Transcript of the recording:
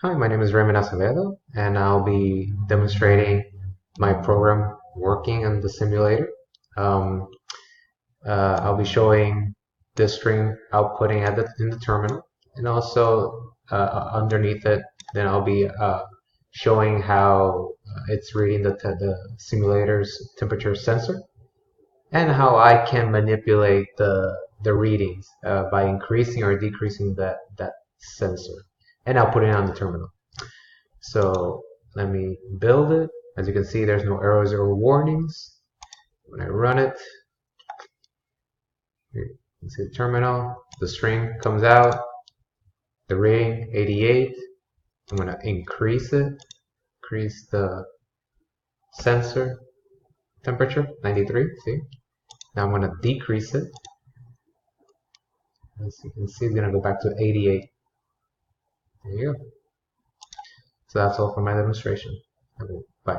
Hi, my name is Raymond Acevedo, and I'll be demonstrating my program working in the simulator. Um, I'll be showing this string outputting in the terminal, and also underneath it, then I'll be showing how it's reading the simulator's temperature sensor, and how I can manipulate the readings by increasing or decreasing that sensor, and I'll put it on the terminal. So let me build it. As you can see, there's no errors or warnings. When I run it, you can see the terminal, the string comes out, the reading 88. I'm going to increase it, increase the sensor temperature, 93, see? Now I'm going to decrease it. As you can see, it's going to go back to 88. There you go. So that's all for my demonstration. Okay, bye.